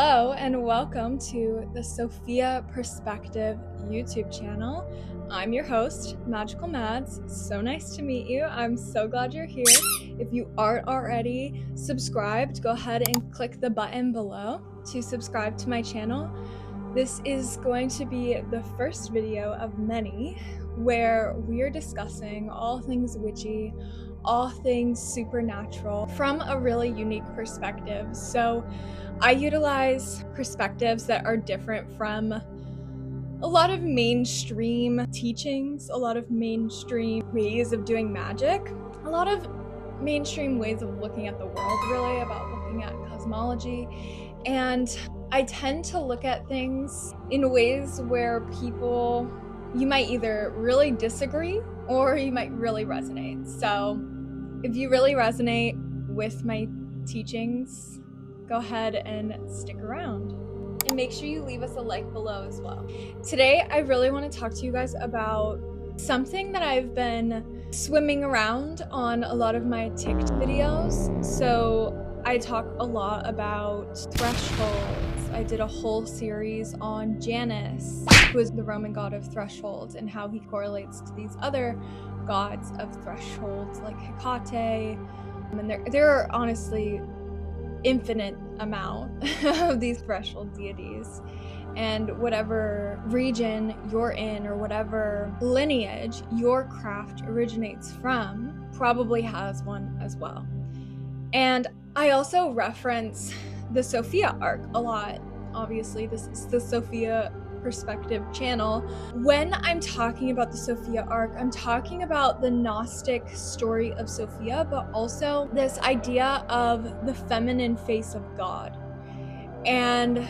Hello and welcome to the Sophia Perspective YouTube channel. I'm your host, Magical Mads. So nice to meet you. I'm so glad you're here. If you aren't already subscribed, go ahead and click the button below to subscribe to my channel. This is going to be the first video of many where we're discussing all things witchy, all things supernatural from a really unique perspective. So I utilize perspectives that are different from a lot of mainstream teachings, a lot of mainstream ways of doing magic, a lot of mainstream ways of looking at the world, really, about looking at cosmology. And I tend to look at things in ways where people, you might either really disagree or you might really resonate. So if you really resonate with my teachings, go ahead and stick around. And make sure you leave us a like below as well. Today, I really want to talk to you guys about something that I've been swimming around on a lot of my TikTok videos. So I talk a lot about thresholds. I did a whole series on Janus, who is the Roman god of thresholds, and how he correlates to these other gods of thresholds like Hecate. And there are honestly infinite amount of these threshold deities, and whatever region you're in or whatever lineage your craft originates from probably has one as well. And I also reference the Sophia arc a lot. Obviously, this is the Sophia Perspective channel. When I'm talking about the Sophia arc, I'm talking about the Gnostic story of Sophia, but also this idea of the feminine face of God. And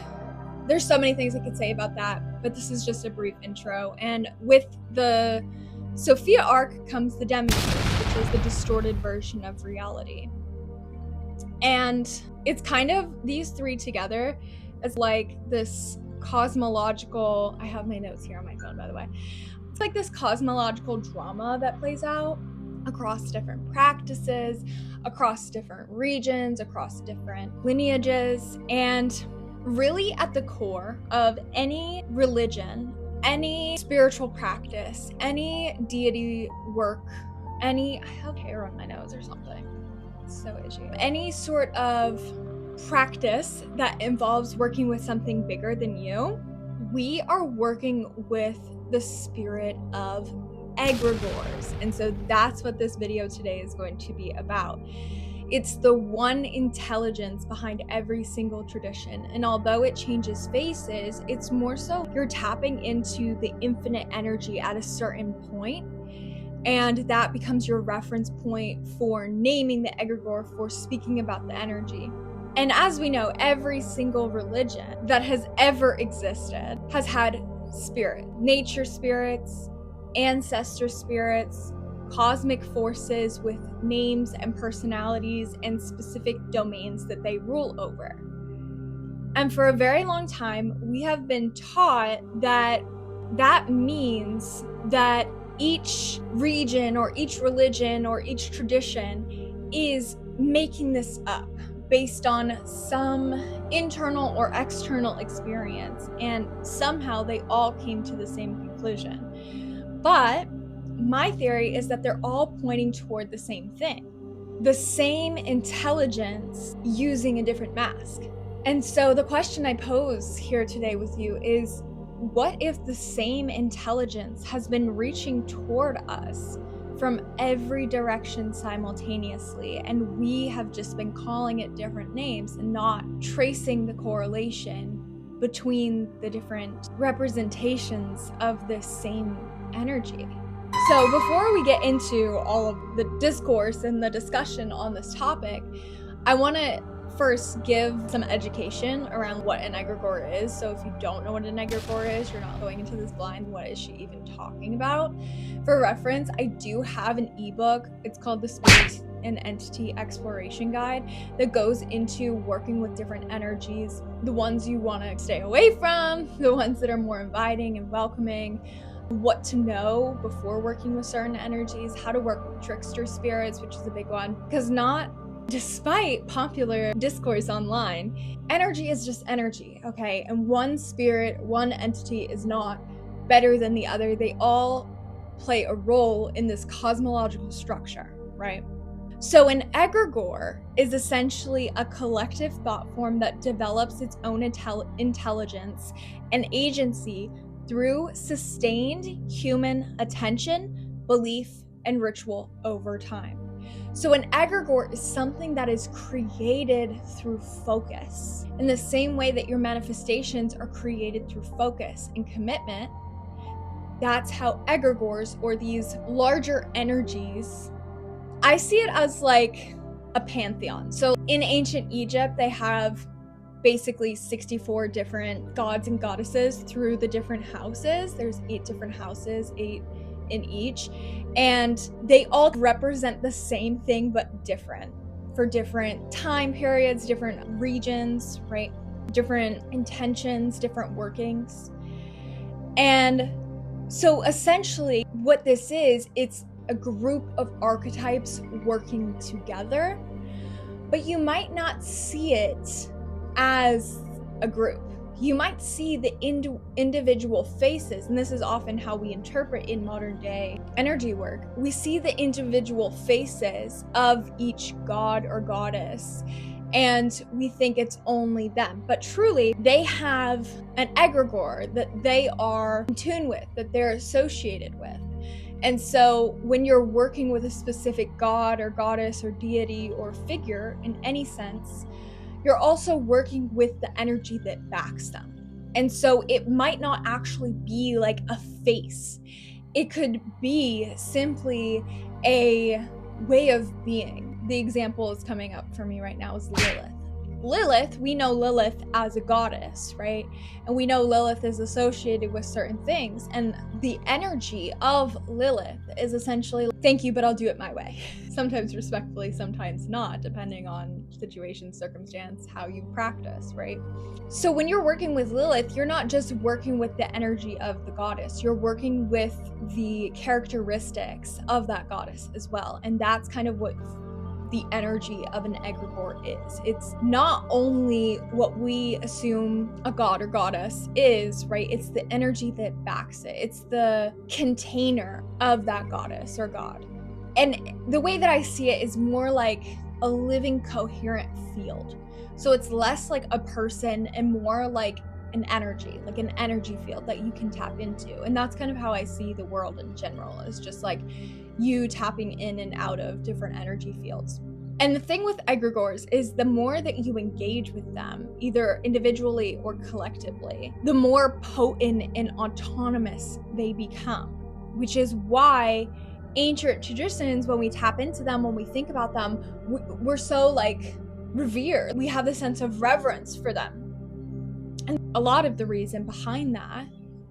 there's so many things I could say about that, but this is just a brief intro. And with the Sophia arc comes the Demiurge, which is the distorted version of reality. And it's kind of these three together as like this cosmological, I have my notes here on my phone, by the way. It's like this cosmological drama that plays out across different practices, across different regions, across different lineages. And really at the core of any religion, any spiritual practice, any deity work, I have hair on my nose or something. It's so itchy. Any sort of practice that involves working with something bigger than you, we are working with the spirit of egregores. And so that's what this video today is going to be about. It's the one intelligence behind every single tradition. And although it changes faces, it's more so you're tapping into the infinite energy at a certain point. And that becomes your reference point for naming the egregore, for speaking about the energy. And as we know, every single religion that has ever existed has had spirit, nature spirits, ancestor spirits, cosmic forces with names and personalities and specific domains that they rule over. And for a very long time, we have been taught that that means that each region or each religion or each tradition is making this up based on some internal or external experience, and somehow they all came to the same conclusion. But my theory is that they're all pointing toward the same thing, the same intelligence using a different mask. And so the question I pose here today with you is, what if the same intelligence has been reaching toward us from every direction simultaneously, and we have just been calling it different names and not tracing the correlation between the different representations of this same energy? So before we get into all of the discourse and the discussion on this topic, I want to first give some education around what an egregore is. So if you don't know what an egregore is, you're not going into this blind. What is she even talking about? For reference, I do have an ebook. It's called the Spirit and Entity Exploration Guide that goes into working with different energies, the ones you want to stay away from, the ones that are more inviting and welcoming, what to know before working with certain energies, how to work with trickster spirits, which is a big one, because not despite popular discourse online, energy is just energy, okay? And one spirit, one entity is not better than the other. They all play a role in this cosmological structure, right? So an egregore is essentially a collective thought form that develops its own intelligence and agency through sustained human attention, belief, and ritual over time. So an egregore is something that is created through focus. In the same way that your manifestations are created through focus and commitment, that's how egregores, or these larger energies, I see it as like a pantheon. So in ancient Egypt, they have basically 64 different gods and goddesses through the different houses. There's 8 different houses, 8 in each, and they all represent the same thing but different for different time periods, different regions, right? Different intentions, different workings. And so essentially what this is, it's a group of archetypes working together, but you might not see it as a group. You might see the individual faces, and this is often how we interpret in modern day energy work. We see the individual faces of each god or goddess, and we think it's only them. But truly, they have an egregore that they are in tune with, that they're associated with. And so when you're working with a specific god or goddess or deity or figure in any sense, you're also working with the energy that backs them. And so it might not actually be like a face. It could be simply a way of being. The example is coming up for me right now is Lilith. Lilith, we know Lilith as a goddess, right? And we know Lilith is associated with certain things. And the energy of Lilith is essentially, thank you, but I'll do it my way. Sometimes respectfully, sometimes not, depending on situation, circumstance, how you practice, right? So when you're working with Lilith, you're not just working with the energy of the goddess, you're working with the characteristics of that goddess as well. And that's kind of what the energy of an egregore is. It's not only what we assume a god or goddess is, right? It's the energy that backs it. It's the container of that goddess or god. And the way that I see it is more like a living, coherent field. So it's less like a person and more like an energy field that you can tap into. And that's kind of how I see the world in general, is just like you tapping in and out of different energy fields. And the thing with egregores is the more that you engage with them, either individually or collectively, the more potent and autonomous they become, which is why ancient traditions, when we tap into them, when we think about them, we're so like revered. We have a sense of reverence for them. And a lot of the reason behind that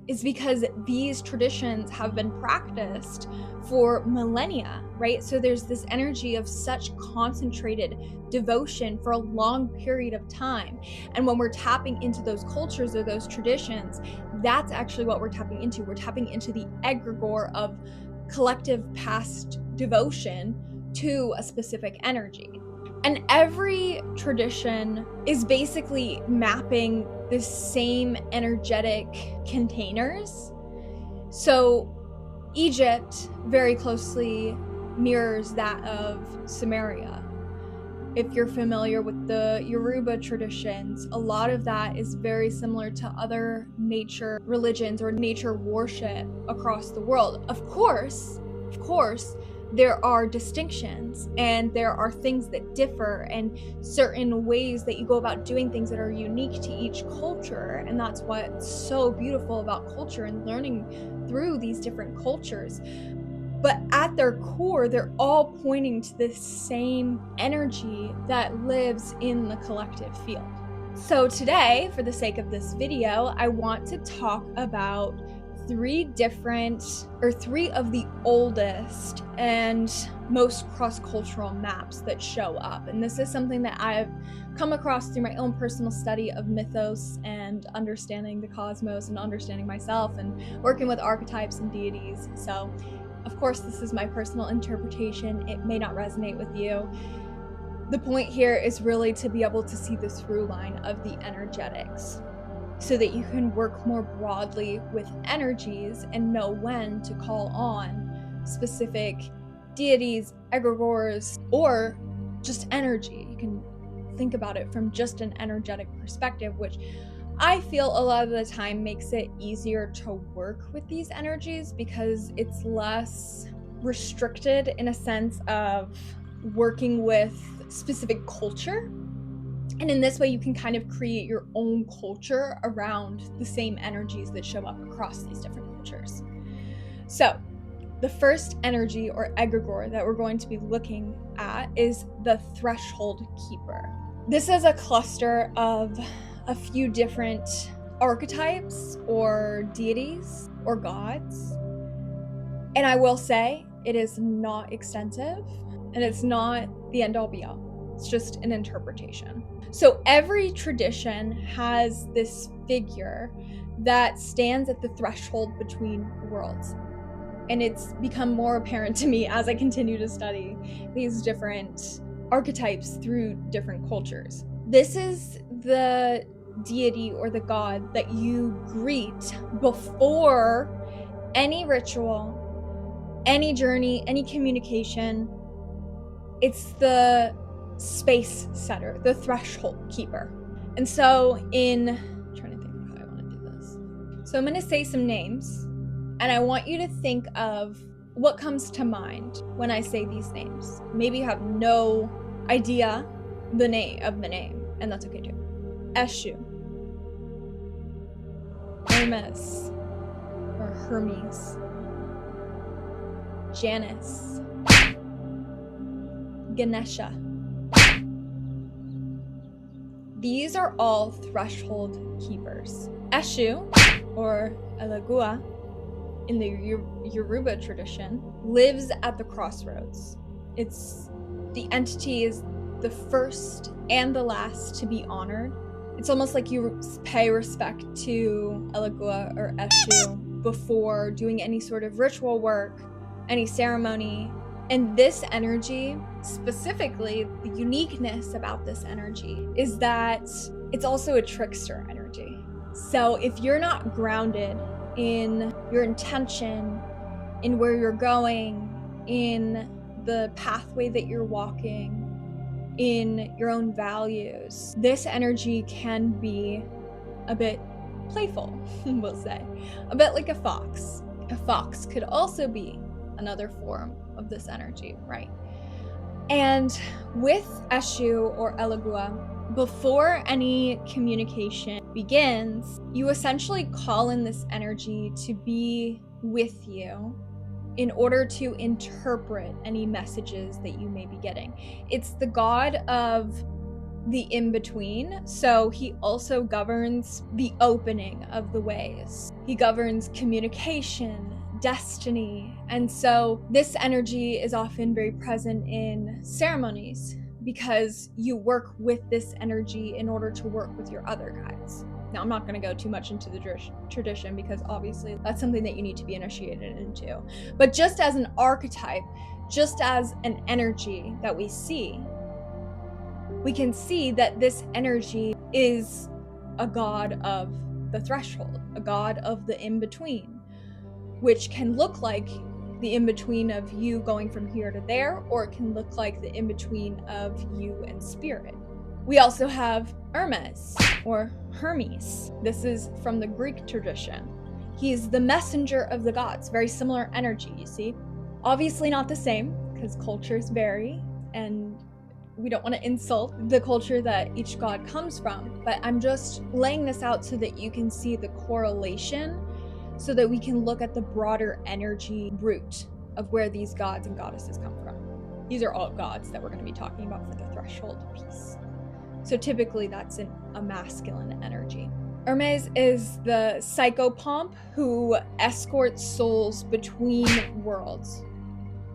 is because these traditions have been practiced for millennia, right? So there's this energy of such concentrated devotion for a long period of time. And when we're tapping into those cultures or those traditions, that's actually what we're tapping into. We're tapping into the egregore of collective past devotion to a specific energy. And every tradition is basically mapping the same energetic containers. So Egypt very closely mirrors that of Sumeria. If you're familiar with the Yoruba traditions, a lot of that is very similar to other nature religions or nature worship across the world. Of course, there are distinctions and there are things that differ and certain ways that you go about doing things that are unique to each culture. And that's what's so beautiful about culture and learning through these different cultures. But at their core, they're all pointing to this same energy that lives in the collective field. So today, for the sake of this video, I want to talk about three of the oldest and most cross-cultural maps that show up. And this is something that I've come across through my own personal study of mythos and understanding the cosmos and understanding myself and working with archetypes and deities. So, of course, this is my personal interpretation. It may not resonate with you. The point here is really to be able to see the through line of the energetics so that you can work more broadly with energies and know when to call on specific deities, egregores, or just energy. You can think about it from just an energetic perspective, which I feel a lot of the time makes it easier to work with these energies because it's less restricted in a sense of working with specific culture. And in this way, you can kind of create your own culture around the same energies that show up across these different cultures. So the first energy or egregore that we're going to be looking at is the threshold keeper. This is a cluster of a few different archetypes or deities or gods. And I will say it is not extensive and it's not the end all be all. It's just an interpretation. So every tradition has this figure that stands at the threshold between worlds. And it's become more apparent to me as I continue to study these different archetypes through different cultures. This is the deity or the god that you greet before any ritual, any journey, any communication. It's the space setter, the threshold keeper. And so I'm trying to think of how I want to do this. So I'm going to say some names, and I want you to think of what comes to mind when I say these names. Maybe you have no idea the name of the name, and that's okay too. Eshu, Hermes, or Hermes, Janus, Ganesha. These are all threshold keepers. Eshu, or Elegguá, in the Yoruba tradition, lives at the crossroads. The entity is the first and the last to be honored. It's almost like you pay respect to Elegguá or Eshu before doing any sort of ritual work, any ceremony. And this energy, specifically, the uniqueness about this energy is that it's also a trickster energy. So if you're not grounded in your intention, in where you're going, in the pathway that you're walking, in your own values, this energy can be a bit playful, we'll say. A bit like a fox. A fox could also be another form of this energy, right? And with Eshu or Elegguá, before any communication begins, you essentially call in this energy to be with you in order to interpret any messages that you may be getting. It's the god of the in-between, so he also governs the opening of the ways. He governs communication, destiny, and so this energy is often very present in ceremonies because you work with this energy in order to work with your other guides. Now, I'm not going to go too much into the tradition because obviously that's something that you need to be initiated into. But just as an archetype, just as an energy that we see, we can see that this energy is a god of the threshold, a god of the in-between, which can look like the in-between of you going from here to there, or it can look like the in-between of you and spirit. We also have Hermes, or Hermes. This is from the Greek tradition. He's the messenger of the gods, very similar energy, you see. Obviously not the same, because cultures vary, and we don't want to insult the culture that each god comes from, but I'm just laying this out so that you can see the correlation, so that we can look at the broader energy root of where these gods and goddesses come from. These are all gods that we're going to be talking about for the threshold piece. So typically that's a masculine energy. Hermes is the psychopomp who escorts souls between worlds.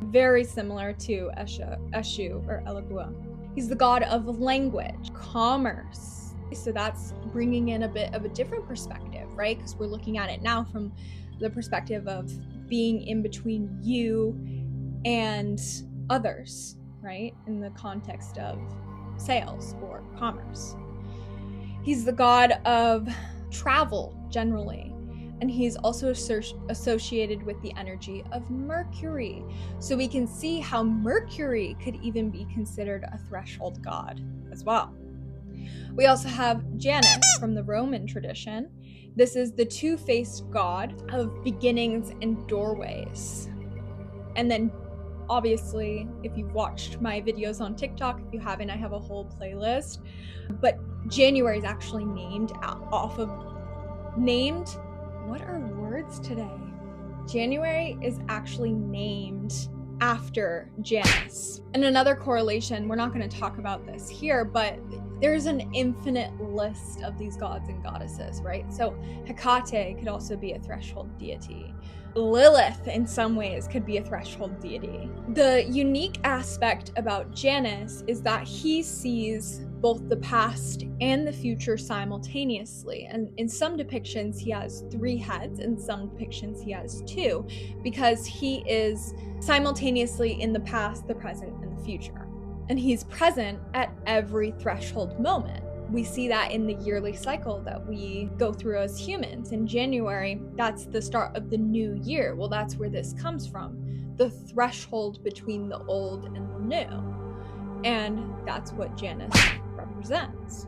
Very similar to Eshu or Elegguá. He's the god of language, commerce. So that's bringing in a bit of a different perspective, right? Because we're looking at it now from the perspective of being in between you and others. right? In the context of sales or commerce. He's the god of travel generally, and he's also associated with the energy of Mercury. So we can see how Mercury could even be considered a threshold god as well. We also have Janus from the Roman tradition. This is the two-faced god of beginnings and doorways. And then obviously, if you've watched my videos on TikTok, if you haven't, I have a whole playlist. But January is actually named what are words today? January is actually named after Janus. And another correlation, we're not going to talk about this here, but there's an infinite list of these gods and goddesses, right? So Hecate could also be a threshold deity. Lilith, in some ways, could be a threshold deity. The unique aspect about Janus is that he sees both the past and the future simultaneously. And in some depictions, he has 3 heads, in some depictions, he has 2, because he is simultaneously in the past, the present, and the future. And he's present at every threshold moment. We see that in the yearly cycle that we go through as humans. In January, that's the start of the new year. Well, that's where this comes from. The threshold between the old and the new. And that's what Janus represents.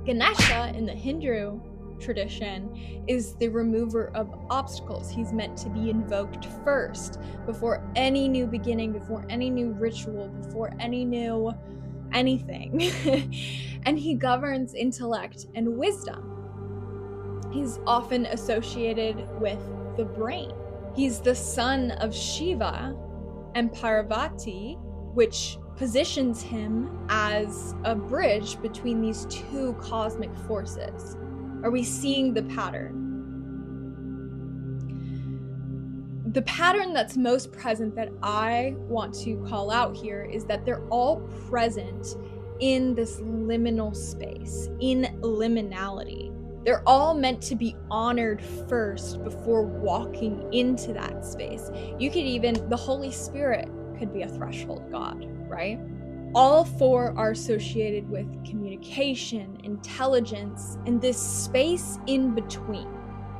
Ganesha in the Hindu tradition is the remover of obstacles. He's meant to be invoked first, before any new beginning, before any new ritual, before any new anything. And he governs intellect and wisdom. He's often associated with the brain. He's the son of Shiva and Parvati, which positions him as a bridge between these 2 cosmic forces. Are we seeing the pattern? The pattern that's most present that I want to call out here is that they're all present in this liminal space, in liminality. They're all meant to be honored first before walking into that space. You could even, the Holy Spirit could be a threshold god, right? All 4 are associated with communication, intelligence, and this space in between.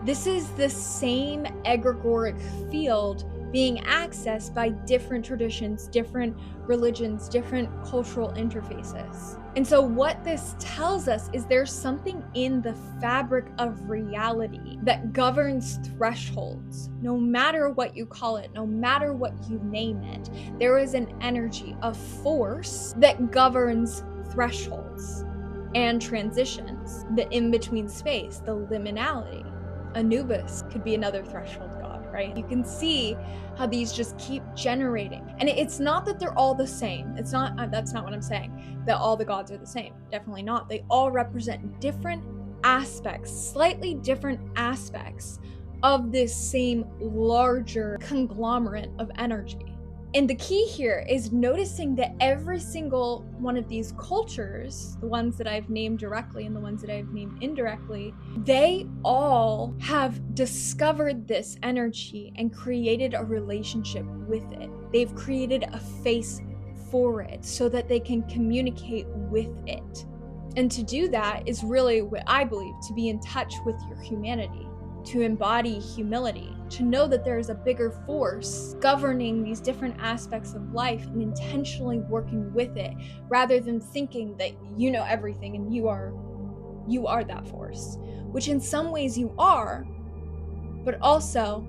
This is the same egregoric field being accessed by different traditions, different religions, different cultural interfaces. And so what this tells us is there's something in the fabric of reality that governs thresholds. No matter what you call it, no matter what you name it, there is an energy, a force that governs thresholds and transitions, the in-between space, the liminality. Anubis could be another threshold god, right? You can see how these just keep generating. And it's not that they're all the same. It's not, that's not what I'm saying, that all the gods are the same. Definitely not. They all represent different aspects, slightly different aspects of this same larger conglomerate of energy. And the key here is noticing that every single one of these cultures, the ones that I've named directly and the ones that I've named indirectly, they all have discovered this energy and created a relationship with it. They've created a face for it so that they can communicate with it. And to do that is really what I believe, to be in touch with your humanity, to embody humility, to know that there is a bigger force governing these different aspects of life and intentionally working with it, rather than thinking that you know everything and you are that force, which in some ways you are, but also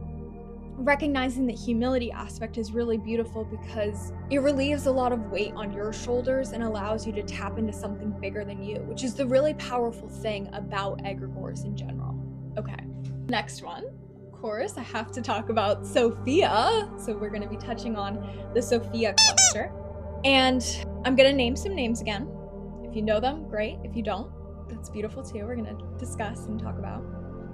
recognizing the humility aspect is really beautiful because it relieves a lot of weight on your shoulders and allows you to tap into something bigger than you, which is the really powerful thing about egregores in general. Okay, next one. Of course, I have to talk about Sophia. So we're going to be touching on the Sophia cluster. And I'm going to name some names again. If you know them, great. If you don't, that's beautiful too. We're going to discuss and talk about.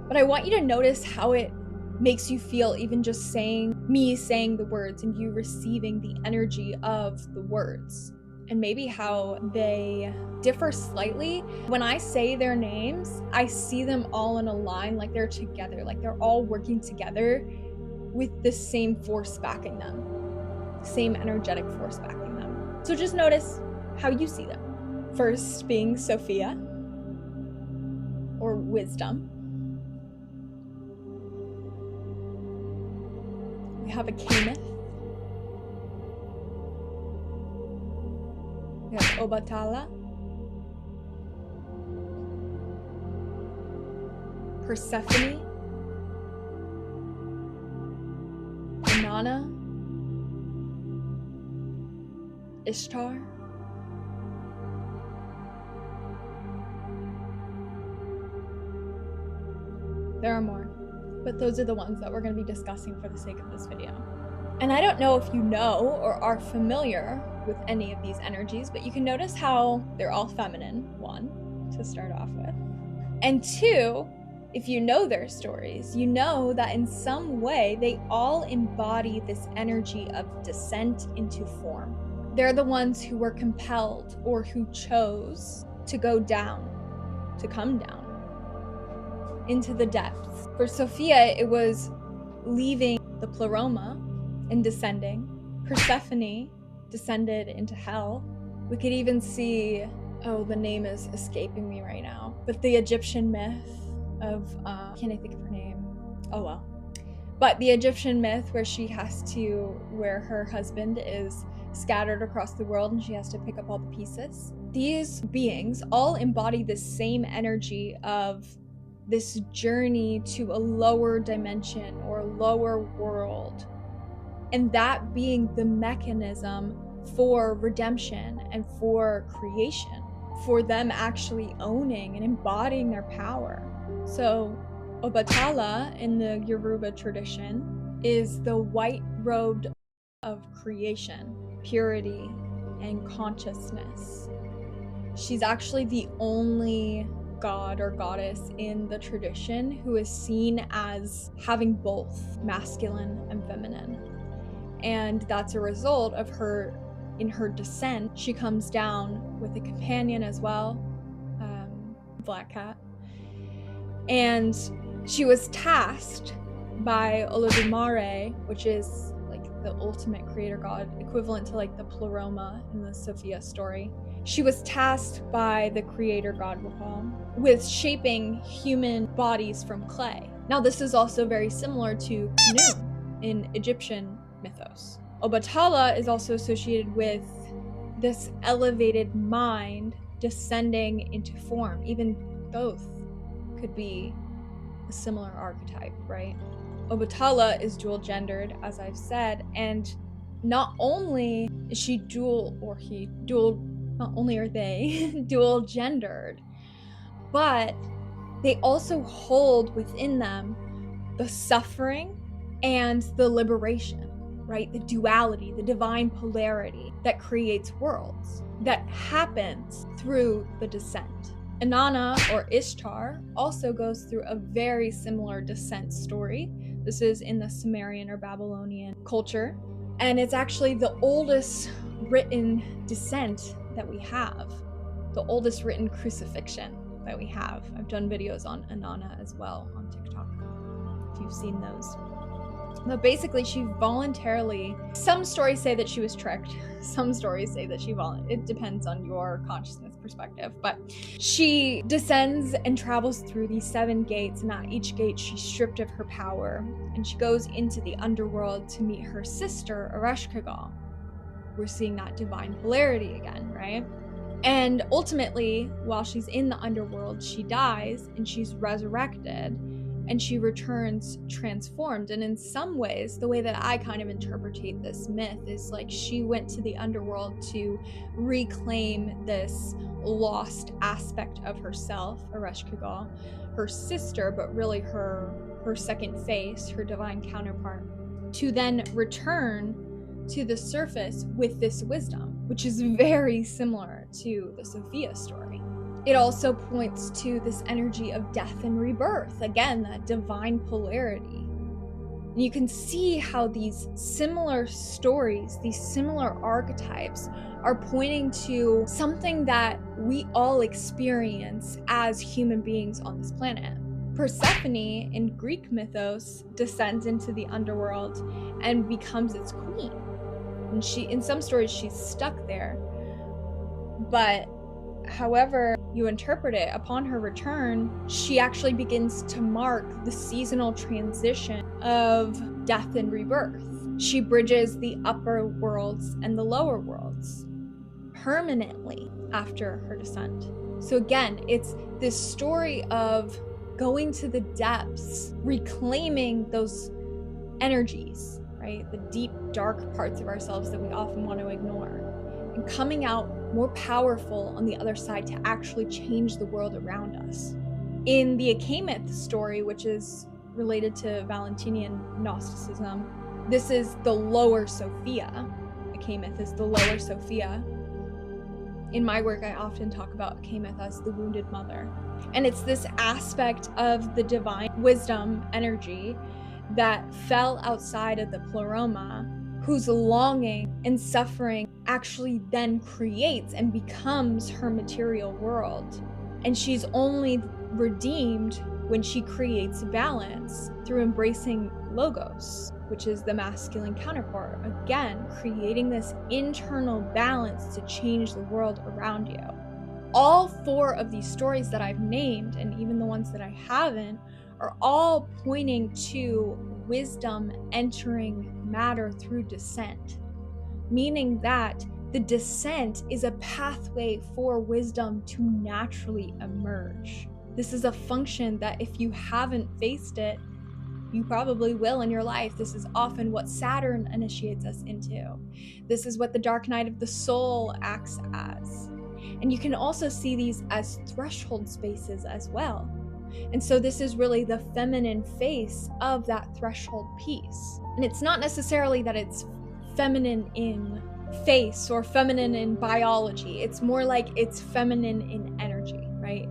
But I want you to notice how it makes you feel even just saying the words and you receiving the energy of the words, and maybe how they differ slightly. When I say their names, I see them all in a line, like they're together, like they're all working together with the same force backing them, same energetic force backing them. So just notice how you see them. First being Sophia, or wisdom. We have Achamoth. We have Obatala. Persephone. Inanna. Ishtar. There are more, but those are the ones that we're going to be discussing for the sake of this video. And I don't know if you know or are familiar with any of these energies, but you can notice how they're all feminine, one, to start off with. And two, if you know their stories, you know that in some way they all embody this energy of descent into form. They're the ones who were compelled or who chose to go down, to come down into the depths. For Sophia, it was leaving the pleroma and descending. Persephone descended into hell. We could even see, oh, the name is escaping me right now, but the Egyptian myth of, can't I think of her name? Oh well. But the Egyptian myth where where her husband is scattered across the world and she has to pick up all the pieces. These beings all embody the same energy of this journey to a lower dimension or lower world, and that being the mechanism for redemption and for creation, for them actually owning and embodying their power. So Obatala in the Yoruba tradition is the white robed of creation, purity, and consciousness. She's actually the only god or goddess in the tradition who is seen as having both masculine and feminine. And that's a result of her, in her descent, she comes down with a companion as well, Black Cat. And she was tasked by Olodumare, which is like the ultimate creator god, equivalent to like the Pleroma in the Sophia story. She was tasked by the creator god, we'll call him, with shaping human bodies from clay. Now, this is also very similar to Khnum in Egyptian mythos. Obatala is also associated with this elevated mind descending into form. Even both could be a similar archetype, right? Obatala is dual gendered, as I've said, and not only is she not only are they dual gendered, but they also hold within them the suffering and the liberation, right? The duality, the divine polarity that creates worlds, that happens through the descent. Inanna, or Ishtar, also goes through a very similar descent story. This is in the Sumerian or Babylonian culture, and it's actually the oldest written descent that we have, the oldest written crucifixion that we have. I've done videos on Inanna as well on TikTok, if you've seen those. But basically, she voluntarily, some stories say that she was tricked, some stories say that it depends on your consciousness perspective, but she descends and travels through these 7 gates, and at each gate she's stripped of her power, and she goes into the underworld to meet her sister, Ereshkigal. We're seeing that divine polarity again, right? And ultimately, while she's in the underworld, she dies and she's resurrected, and she returns transformed. And in some ways, the way that I kind of interpret this myth is like she went to the underworld to reclaim this lost aspect of herself, Ereshkigal, her sister, but really her second face, her divine counterpart, to then return to the surface with this wisdom, which is very similar to the Sophia story. It also points to this energy of death and rebirth, again, that divine polarity. And you can see how these similar stories, these similar archetypes, are pointing to something that we all experience as human beings on this planet. Persephone in Greek mythos descends into the underworld and becomes its queen. And in some stories, she's stuck there. But however you interpret it, upon her return, she actually begins to mark the seasonal transition of death and rebirth. She bridges the upper worlds and the lower worlds permanently after her descent. So again, it's this story of going to the depths, reclaiming those energies, right? The deep, dark parts of ourselves that we often want to ignore, and coming out more powerful on the other side to actually change the world around us. In the Achamoth story, which is related to Valentinian Gnosticism, this is the lower Sophia. Achamoth is the lower Sophia. In my work, I often talk about Achamoth as the wounded mother. And it's this aspect of the divine wisdom energy that fell outside of the pleroma, whose longing and suffering actually then creates and becomes her material world. And she's only redeemed when she creates balance through embracing logos, which is the masculine counterpart. Again, creating this internal balance to change the world around you. All 4 of these stories that I've named, and even the ones that I haven't, are all pointing to wisdom entering matter through descent, meaning that the descent is a pathway for wisdom to naturally emerge. This is a function that if you haven't faced it, you probably will in your life. This is often what Saturn initiates us into. This is what the dark night of the soul acts as. And you can also see these as threshold spaces as well. And so this is really the feminine face of that threshold piece. And it's not necessarily that it's feminine in face or feminine in biology. It's more like it's feminine in energy, right?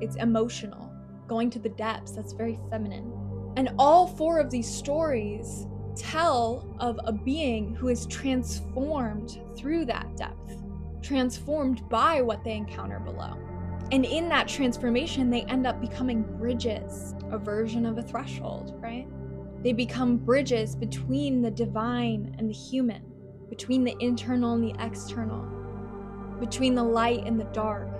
It's emotional, going to the depths. That's very feminine. And all 4 of these stories tell of a being who is transformed through that depth, transformed by what they encounter below. And in that transformation, they end up becoming bridges, a version of a threshold, right? They become bridges between the divine and the human, between the internal and the external, between the light and the dark.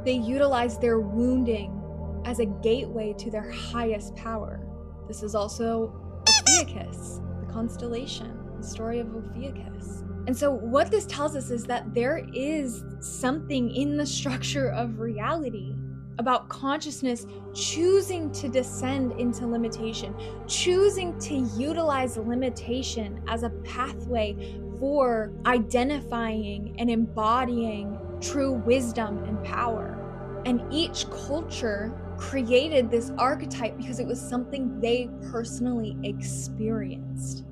They utilize their wounding as a gateway to their highest power. This is also Ophiuchus, the constellation, the story of Ophiuchus. And so what this tells us is that there is something in the structure of reality about consciousness choosing to descend into limitation, choosing to utilize limitation as a pathway for identifying and embodying true wisdom and power. And each culture created this archetype because it was something they personally experienced,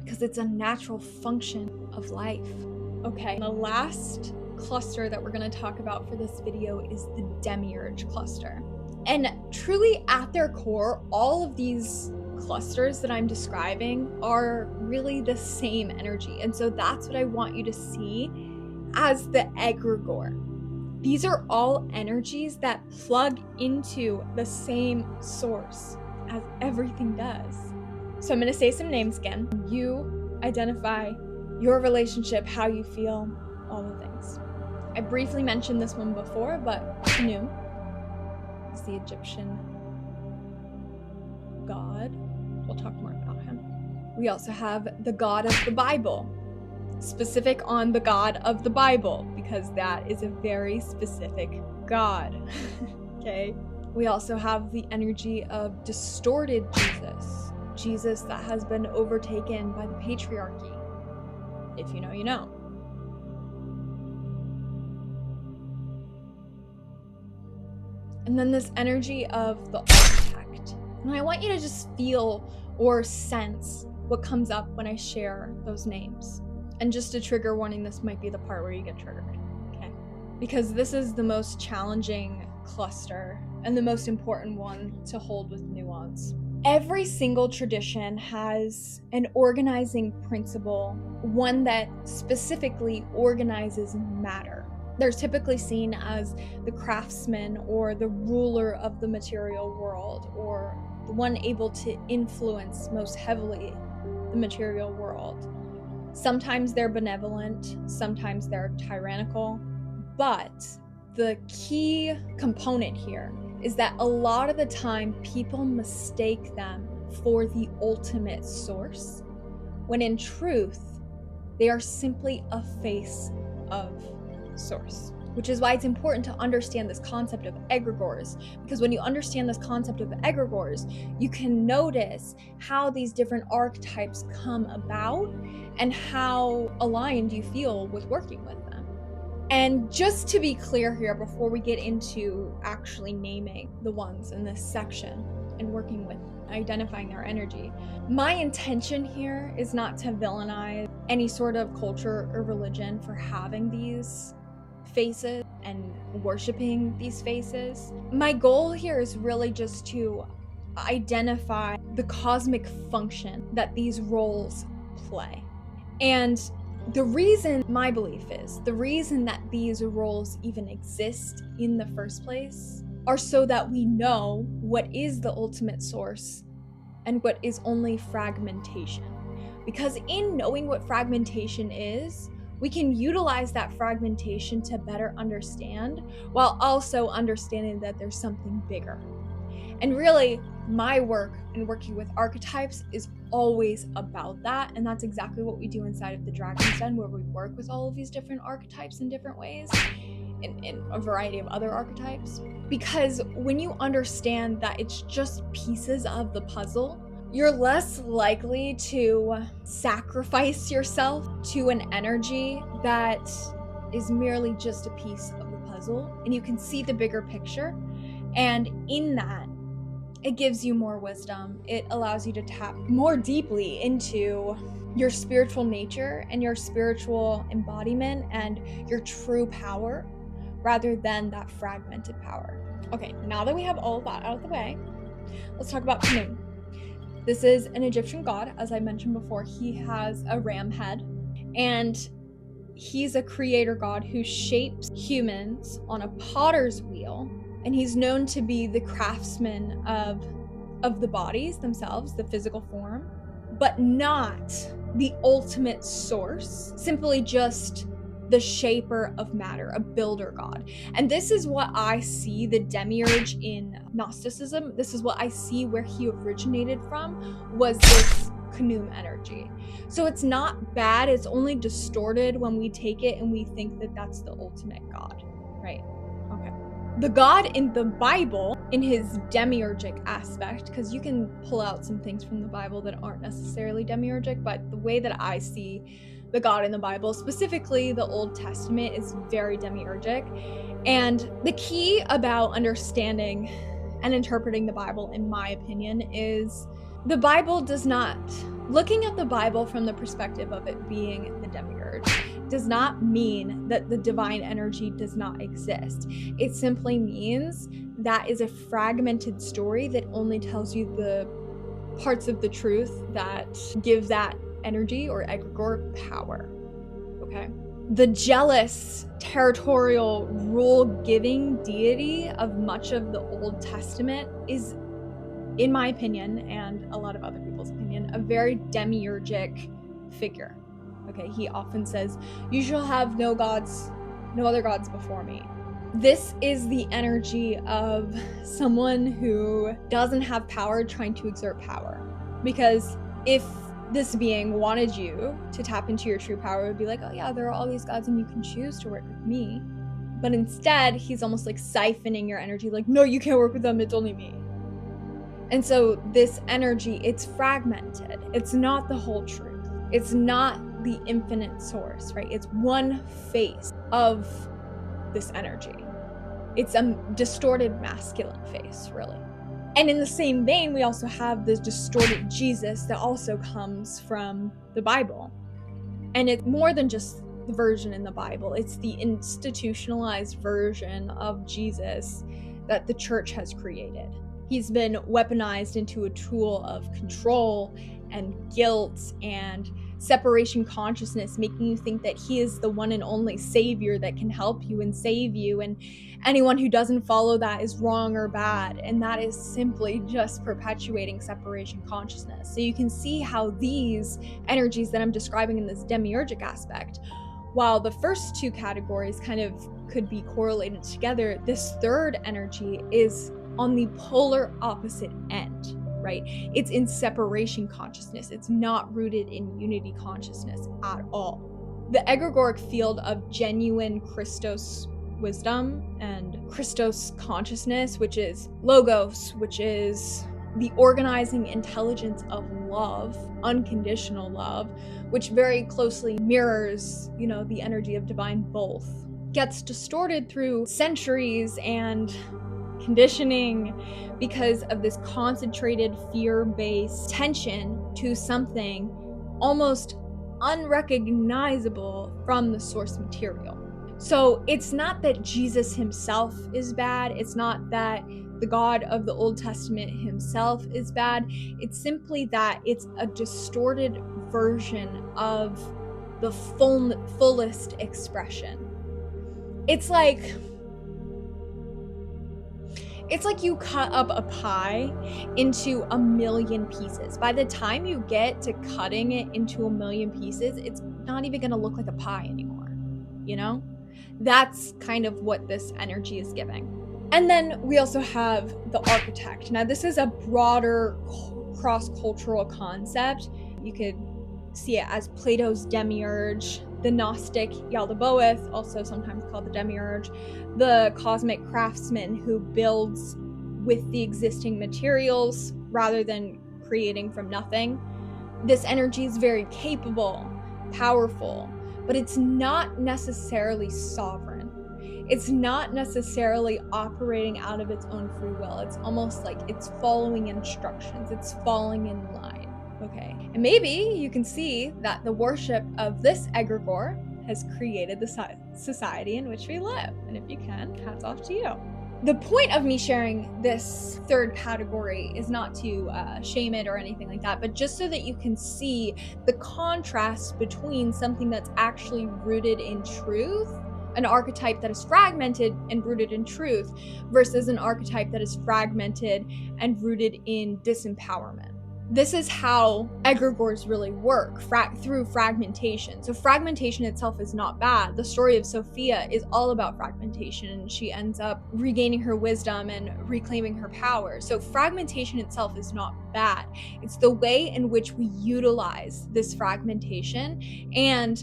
because it's a natural function of life. Okay, the last cluster that we're going to talk about for this video is the demiurge cluster. And truly at their core, all of these clusters that I'm describing are really the same energy. And so that's what I want you to see as the egregore. These are all energies that plug into the same source as everything does. So I'm going to say some names again. You identify your relationship, how you feel, all the things. I briefly mentioned this one before, but Anu is the Egyptian god. We'll talk more about him. We also have the god of the Bible, specific on the god of the Bible, because that is a very specific god. Okay. We also have the energy of distorted Jesus that has been overtaken by the patriarchy. If you know, you know. And then this energy of the architect. And I want you to just feel or sense what comes up when I share those names. And just a trigger warning, this might be the part where you get triggered, okay? Because this is the most challenging cluster and the most important one to hold with nuance. Every single tradition has an organizing principle, one that specifically organizes matter. They're typically seen as the craftsman or the ruler of the material world, or the one able to influence most heavily the material world. Sometimes they're benevolent, sometimes they're tyrannical, but the key component here is that a lot of the time people mistake them for the ultimate source, when in truth, they are simply a face of source. Which is why it's important to understand this concept of egregores, because when you understand this concept of egregores, you can notice how these different archetypes come about and how aligned you feel with working with them. And just to be clear here, before we get into actually naming the ones in this section and working with identifying their energy, my intention here is not to villainize any sort of culture or religion for having these faces and worshiping these faces. My goal here is really just to identify the cosmic function that these roles play. And the reason, my belief is, the reason that these roles even exist in the first place are so that we know what is the ultimate source and what is only fragmentation. Because in knowing what fragmentation is, we can utilize that fragmentation to better understand, while also understanding that there's something bigger. And really, my work in working with archetypes is always about that, and that's exactly what we do inside of the Dragon's Den, where we work with all of these different archetypes in different ways, in a variety of other archetypes. Because when you understand that it's just pieces of the puzzle, you're less likely to sacrifice yourself to an energy that is merely just a piece of the puzzle, and you can see the bigger picture. And in that, it gives you more wisdom. It allows you to tap more deeply into your spiritual nature and your spiritual embodiment and your true power, rather than that fragmented power. Okay, now that we have all of that out of the way, let's talk about Khnum. This is an Egyptian god, as I mentioned before. He has a ram head, and he's a creator god who shapes humans on a potter's wheel, and he's known to be the craftsman of the bodies themselves, the physical form, but not the ultimate source, simply just the shaper of matter, a builder god. And this is what I see the demiurge in Gnosticism. This is what I see where he originated from, was this Khnum energy. So it's not bad, it's only distorted when we take it and we think that that's the ultimate god, right? Okay. The god in the Bible, in his demiurgic aspect, because you can pull out some things from the Bible that aren't necessarily demiurgic, but the way that I see the God in the Bible, specifically the Old Testament, is very demiurgic. And the key about understanding and interpreting the Bible, in my opinion, is the Bible does not, looking at the Bible from the perspective of it being the demiurge, does not mean that the divine energy does not exist. It simply means that is a fragmented story that only tells you the parts of the truth that give that energy or egregoric power. Okay. The jealous, territorial, rule-giving deity of much of the Old Testament is, in my opinion, and a lot of other people's opinion, a very demiurgic figure. Okay, he often says, "You shall have no other gods before me." This is the energy of someone who doesn't have power trying to exert power. Because if this being wanted you to tap into your true power, it would be like, oh yeah, there are all these gods and you can choose to work with me. But instead, he's almost like siphoning your energy, like, no, you can't work with them, it's only me. And so this energy, it's fragmented. It's not the whole truth. It's not the infinite source, right? It's one face of this energy. It's a distorted masculine face, really. And in the same vein, we also have this distorted Jesus that also comes from the Bible. And it's more than just the version in the Bible. It's the institutionalized version of Jesus that the church has created. He's been weaponized into a tool of control and guilt and separation consciousness, making you think that he is the one and only savior that can help you and save you, and anyone who doesn't follow that is wrong or bad. And that is simply just perpetuating separation consciousness. So you can see how these energies that I'm describing in this demiurgic aspect, while the first two categories kind of could be correlated together, this third energy is on the polar opposite end, right? It's in separation consciousness. It's not rooted in unity consciousness at all. The egregoric field of genuine Christos wisdom and Christos consciousness, which is logos, which is the organizing intelligence of love, unconditional love, which very closely mirrors, the energy of divine both, gets distorted through centuries and conditioning because of this concentrated fear-based tension to something almost unrecognizable from the source material. So it's not that Jesus himself is bad. It's not that the God of the Old Testament himself is bad. It's simply that it's a distorted version of the fullest expression. It's like you cut up a pie into 1,000,000 pieces. By the time you get to cutting it into 1,000,000 pieces, it's not even going to look like a pie anymore. That's kind of what this energy is giving. And then we also have the architect. Now, this is a broader cross-cultural concept. You could see it as Plato's demiurge, the Gnostic Yaldabaoth, also sometimes called the demiurge, the cosmic craftsman who builds with the existing materials rather than creating from nothing. This energy is very capable, powerful, but it's not necessarily sovereign. It's not necessarily operating out of its own free will. It's almost like it's following instructions. It's falling in line. Okay. And maybe you can see that the worship of this egregore has created the society in which we live. And if you can, hats off to you. The point of me sharing this third category is not to shame it or anything like that, but just so that you can see the contrast between something that's actually rooted in truth, an archetype that is fragmented and rooted in truth, versus an archetype that is fragmented and rooted in disempowerment. This is how egregores really work, through fragmentation. So fragmentation itself is not bad. The story of Sophia is all about fragmentation, and she ends up regaining her wisdom and reclaiming her power. So fragmentation itself is not bad. It's the way in which we utilize this fragmentation, and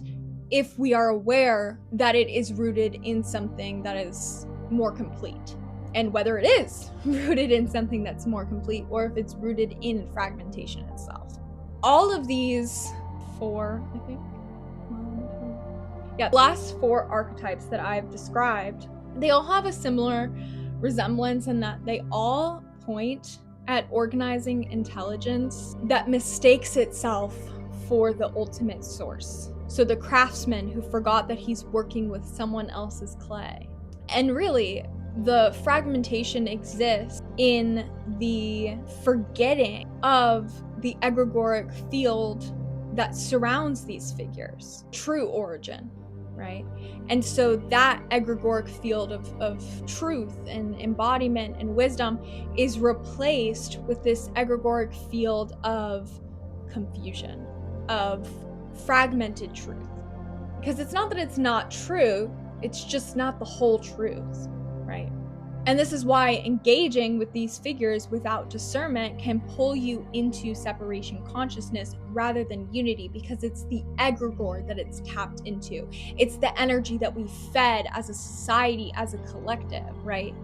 if we are aware that it is rooted in something that is more complete. And whether it is rooted in something that's more complete or if it's rooted in fragmentation itself. All of these four, I think. The last four archetypes that I've described, they all have a similar resemblance in that they all point at organizing intelligence that mistakes itself for the ultimate source. So the craftsman who forgot that he's working with someone else's clay. And really, the fragmentation exists in the forgetting of the egregoric field that surrounds these figures, true origin, right? And so that egregoric field of truth and embodiment and wisdom is replaced with this egregoric field of confusion, of fragmented truth. Because it's not that it's not true, it's just not the whole truth. Right? And this is why engaging with these figures without discernment can pull you into separation consciousness rather than unity, because it's the egregore that it's tapped into. It's the energy that we fed as a society, as a collective, right?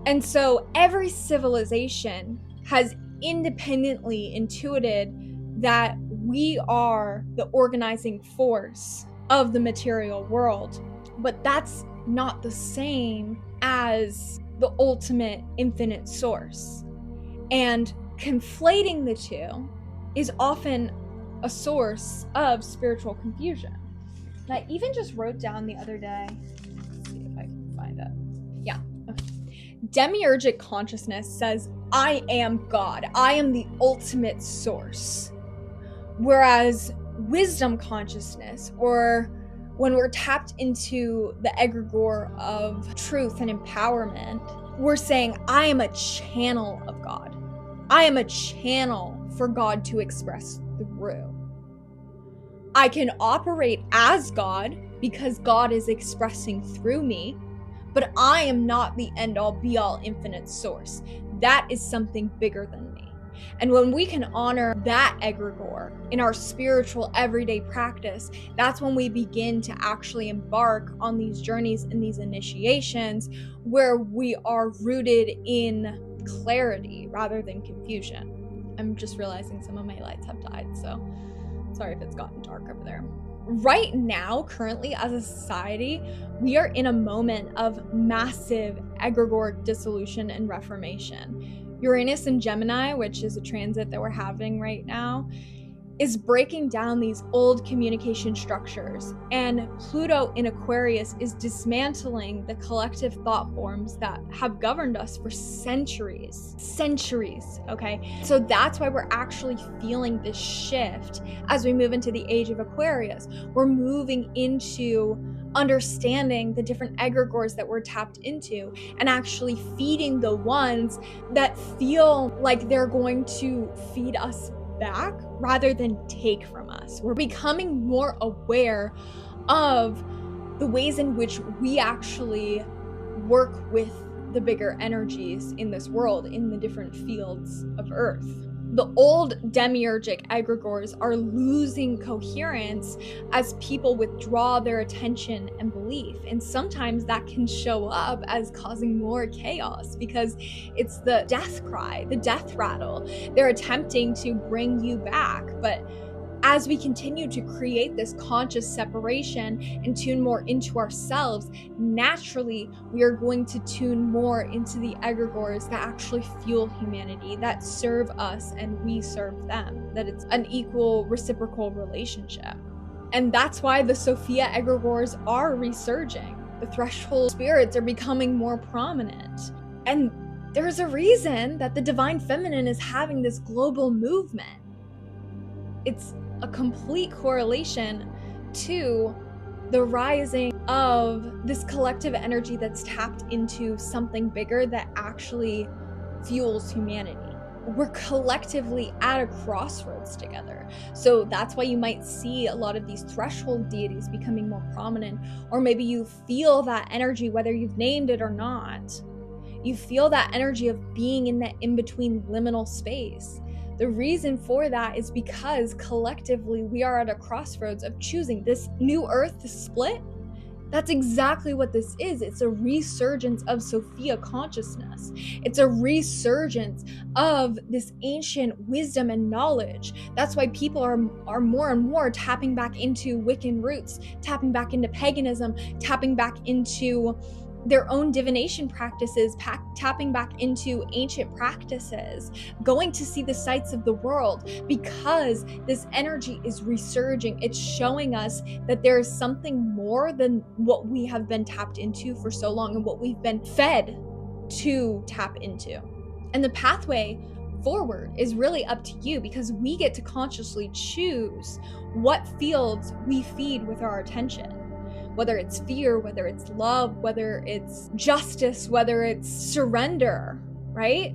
And so every civilization has independently intuited that we are the organizing force of the material world, but that's not the same as the ultimate infinite source. And conflating the two is often a source of spiritual confusion. And I even just wrote down the other day, let's see if I can find it. Yeah. Okay. Demiurgic consciousness says, I am God. I am the ultimate source. Whereas wisdom consciousness, or when we're tapped into the egregore of truth and empowerment, we're saying, I am a channel of God. I am a channel for God to express through. I can operate as God because God is expressing through me, but I am not the end-all be-all infinite source. That is something bigger than me. And when we can honor that egregore in our spiritual everyday practice, that's when we begin to actually embark on these journeys and these initiations where we are rooted in clarity rather than confusion. I'm just realizing some of my lights have died, so sorry if it's gotten dark over there. Right now, currently, as a society, we are in a moment of massive egregoric dissolution and reformation. Uranus in Gemini, which is a transit that we're having right now, is breaking down these old communication structures, and Pluto in Aquarius is dismantling the collective thought forms that have governed us for centuries, okay? So that's why we're actually feeling this shift as we move into the age of Aquarius. We're moving into understanding the different egregores that we're tapped into and actually feeding the ones that feel like they're going to feed us back rather than take from us. We're becoming more aware of the ways in which we actually work with the bigger energies in this world, in the different fields of Earth. The old demiurgic egregores are losing coherence as people withdraw their attention and belief. And sometimes that can show up as causing more chaos because it's the death cry, the death rattle. They're attempting to bring you back. But as we continue to create this conscious separation and tune more into ourselves, naturally, we are going to tune more into the egregores that actually fuel humanity, that serve us and we serve them, that it's an equal reciprocal relationship. And that's why the Sophia egregores are resurging. The threshold spirits are becoming more prominent. And there's a reason that the divine feminine is having this global movement. It's a complete correlation to the rising of this collective energy that's tapped into something bigger that actually fuels humanity. We're collectively at a crossroads together. So that's why you might see a lot of these threshold deities becoming more prominent, or maybe you feel that energy, whether you've named it or not. You feel that energy of being in that in-between liminal space. The reason for that is because collectively we are at a crossroads of choosing this new earth, the split. That's exactly what this is. It's a resurgence of Sophia consciousness. It's a resurgence of this ancient wisdom and knowledge. That's why people are more and more tapping back into Wiccan roots, tapping back into paganism, tapping back into their own divination practices, tapping back into ancient practices, going to see the sights of the world, because this energy is resurging. It's showing us that there is something more than what we have been tapped into for so long and what we've been fed to tap into. And the pathway forward is really up to you, because we get to consciously choose what fields we feed with our attention. Whether it's fear, whether it's love, whether it's justice, whether it's surrender, right?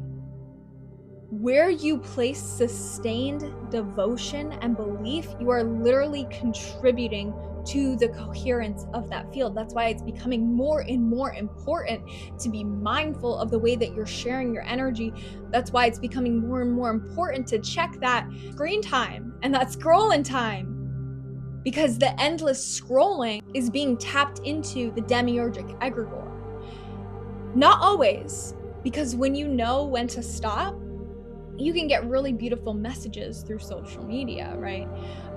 Where you place sustained devotion and belief, you are literally contributing to the coherence of that field. That's why it's becoming more and more important to be mindful of the way that you're sharing your energy. That's why it's becoming more and more important to check that screen time and that scrolling time, because the endless scrolling is being tapped into the demiurgic egregore. Not always, because when you know when to stop, you can get really beautiful messages through social media, right?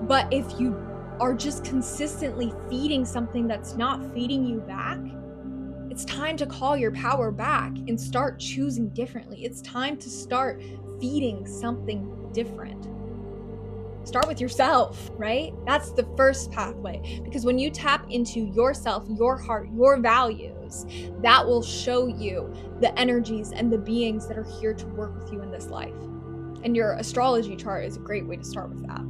But if you are just consistently feeding something that's not feeding you back, it's time to call your power back and start choosing differently. It's time to start feeding something different. Start with yourself, right? That's the first pathway, because when you tap into yourself, your heart, your values, that will show you the energies and the beings that are here to work with you in this life. And your astrology chart is a great way to start with that.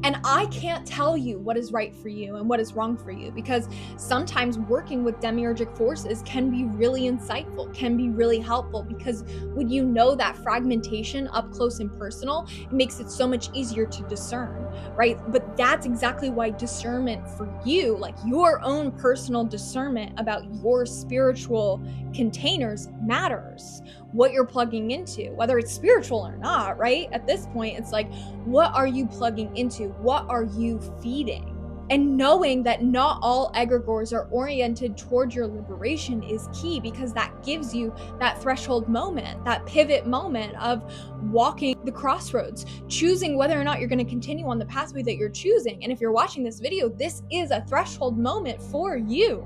And I can't tell you what is right for you and what is wrong for you, because sometimes working with demiurgic forces can be really insightful, can be really helpful, because when you know that fragmentation up close and personal, it makes it so much easier to discern, right? But that's exactly why discernment for you, like your own personal discernment about your spiritual containers, matters. What you're plugging into, whether it's spiritual or not, right? At this point, it's like, what are you plugging into? What are you feeding? And knowing that not all egregores are oriented toward your liberation is key, because that gives you that threshold moment, that pivot moment of walking the crossroads, choosing whether or not you're going to continue on the pathway that you're choosing. And if you're watching this video, this is a threshold moment for you.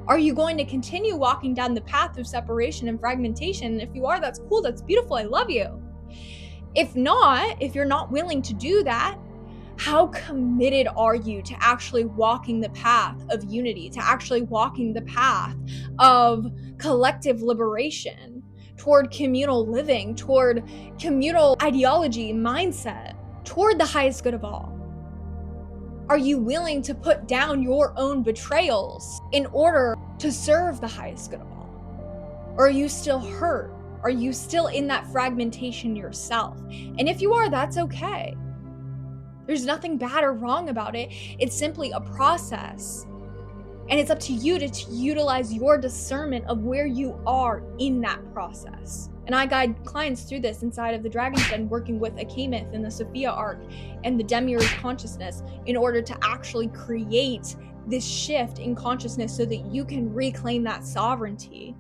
Are you going to continue walking down the path of separation and fragmentation? And if you are, that's cool, that's beautiful, I love you. If not, if you're not willing to do that, how committed are you to actually walking the path of unity, to actually walking the path of collective liberation, toward communal living, toward communal ideology, mindset, toward the highest good of all? Are you willing to put down your own betrayals in order to serve the highest good of all? Or are you still hurt? Are you still in that fragmentation yourself? And if you are, that's okay. There's nothing bad or wrong about it. It's simply a process. And it's up to you to utilize your discernment of where you are in that process. And I guide clients through this inside of the Dragon's Den, working with Achamoth and the Sophia arc and the demiurge consciousness, in order to actually create this shift in consciousness so that you can reclaim that sovereignty,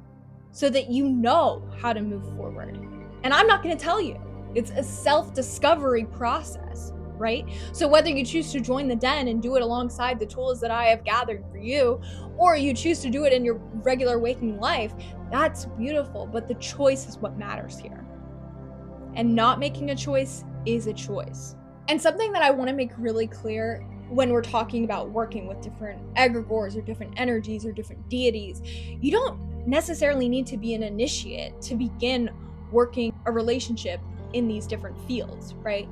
so that you know how to move forward. And I'm not going to tell you. It's a self-discovery process, right? So whether you choose to join the den and do it alongside the tools that I have gathered for you, or you choose to do it in your regular waking life, that's beautiful. But the choice is what matters here. And not making a choice is a choice. And something that I want to make really clear when we're talking about working with different egregores or different energies or different deities, you don't necessarily need to be an initiate to begin working a relationship in these different fields, right?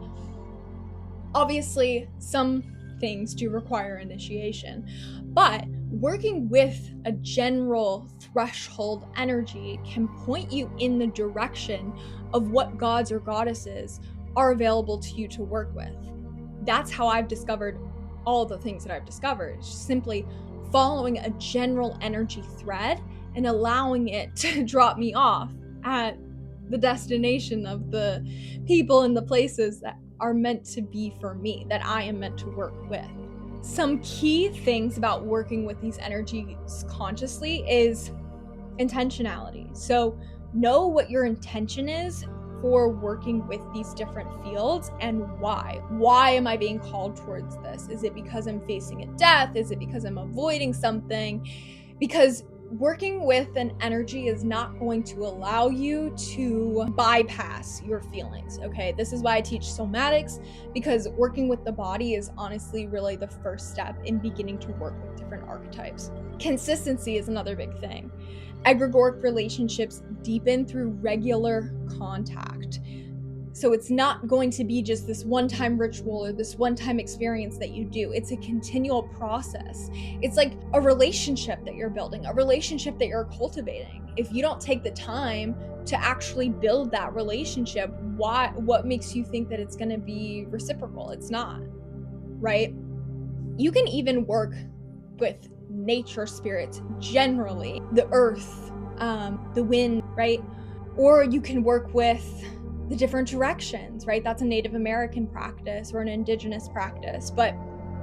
Obviously, some things do require initiation, but working with a general threshold energy can point you in the direction of what gods or goddesses are available to you to work with. That's how I've discovered all the things that I've discovered, simply following a general energy thread and allowing it to drop me off at the destination of the people and the places that are meant to be for me, that I am meant to work with. Some key things about working with these energies consciously is intentionality. So know what your intention is for working with these different fields and why. Why am I being called towards this? Is it because I'm facing a death? Is it because I'm avoiding something? Because working with an energy is not going to allow you to bypass your feelings, okay? This is why I teach somatics, because working with the body is honestly really the first step in beginning to work with different archetypes. Consistency is another big thing. Egregoric relationships deepen through regular contact. So it's not going to be just this one-time ritual or this one-time experience that you do. It's a continual process. It's like a relationship that you're building, a relationship that you're cultivating. If you don't take the time to actually build that relationship, what makes you think that it's going to be reciprocal? It's not, right? You can even work with nature spirits generally, the earth, the wind, right? Or you can work with the different directions, right? That's a Native American practice or an indigenous practice. But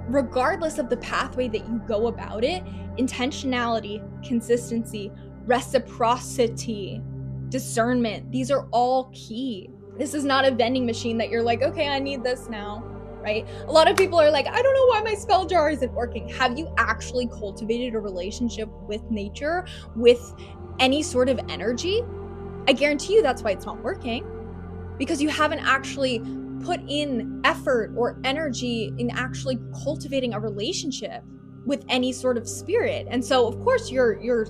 regardless of the pathway that you go about it, intentionality, consistency, reciprocity, discernment, these are all key. This is not a vending machine that you're like, okay, I need this now, right? A lot of people are like, I don't know why my spell jar isn't working. Have you actually cultivated a relationship with nature, with any sort of energy? I guarantee you that's why it's not working. Because you haven't actually put in effort or energy in actually cultivating a relationship with any sort of spirit. And so of course you're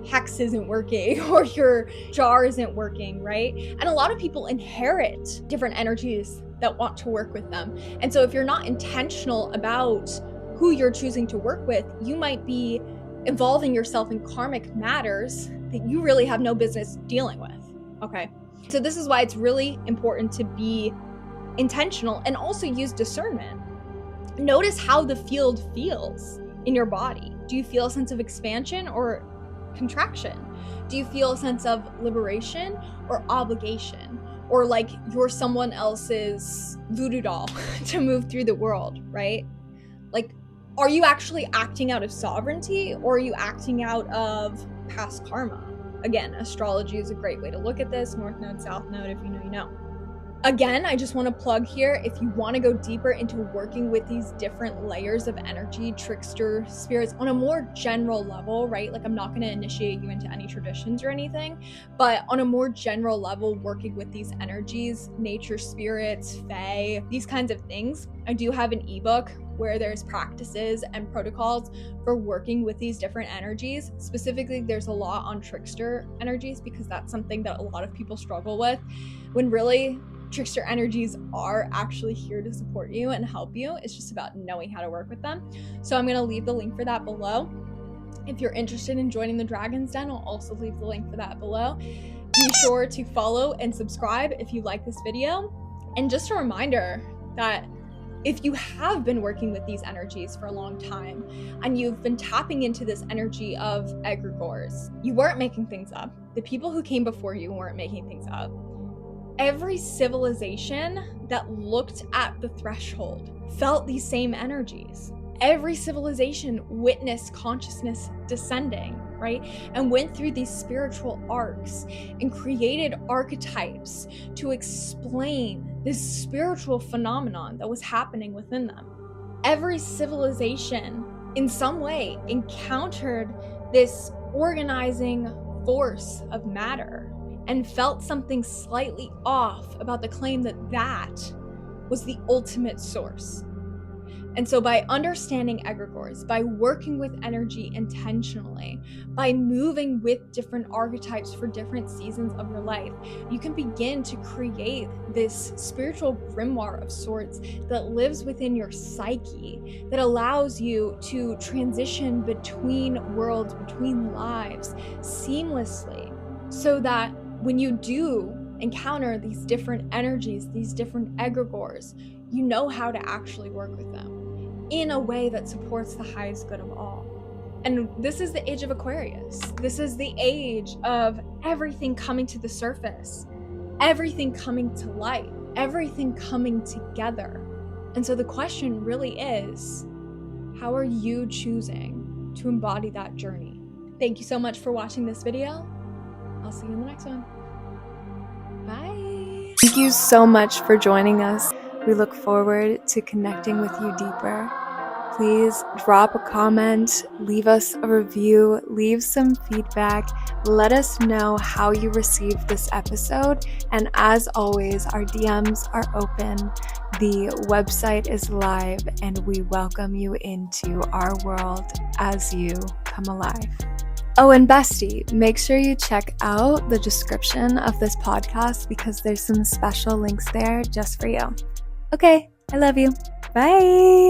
hex isn't working or your jar isn't working, right? And a lot of people inherit different energies that want to work with them. And so if you're not intentional about who you're choosing to work with, you might be involving yourself in karmic matters that you really have no business dealing with, okay? So this is why it's really important to be intentional and also use discernment. Notice how the field feels in your body. Do you feel a sense of expansion or contraction? Do you feel a sense of liberation or obligation? Or like you're someone else's voodoo doll to move through the world, right? Like, are you actually acting out of sovereignty or are you acting out of past karma? Again, astrology is a great way to look at this. North node, south node, if you know, you know. Again, I just want to plug here, if you want to go deeper into working with these different layers of energy, trickster spirits on a more general level, right? Like I'm not going to initiate you into any traditions or anything, but on a more general level, working with these energies, nature spirits, fae, these kinds of things. I do have an ebook where there's practices and protocols for working with these different energies. Specifically, there's a lot on trickster energies because that's something that a lot of people struggle with, when really trickster energies are actually here to support you and help you. It's just about knowing how to work with them. So I'm going to leave the link for that below. If you're interested in joining the Dragon's Den, I'll also leave the link for that below. Be sure to follow and subscribe if you like this video. And just a reminder that if you have been working with these energies for a long time and you've been tapping into this energy of egregores, you weren't making things up. The people who came before you weren't making things up. Every civilization that looked at the threshold felt these same energies. Every civilization witnessed consciousness descending, right? And went through these spiritual arcs and created archetypes to explain this spiritual phenomenon that was happening within them. Every civilization in some way encountered this organizing force of matter and felt something slightly off about the claim that that was the ultimate source. And so by understanding egregores, by working with energy intentionally, by moving with different archetypes for different seasons of your life, you can begin to create this spiritual grimoire of sorts that lives within your psyche, that allows you to transition between worlds, between lives seamlessly, so that when you do encounter these different energies, these different egregores, you know how to actually work with them in a way that supports the highest good of all. And this is the age of Aquarius. This is the age of everything coming to the surface, everything coming to light, everything coming together. And so the question really is, how are you choosing to embody that journey? Thank you so much for watching this video. I'll see you in the next one. Bye. Thank you so much for joining us. We look forward to connecting with you deeper. Please drop a comment, leave us a review, leave some feedback. Let us know how you received this episode. And as always, our DMs are open. The website is live, and we welcome you into our world as you come alive. Oh, and bestie, make sure you check out the description of this podcast because there's some special links there just for you. Okay, I love you. Bye.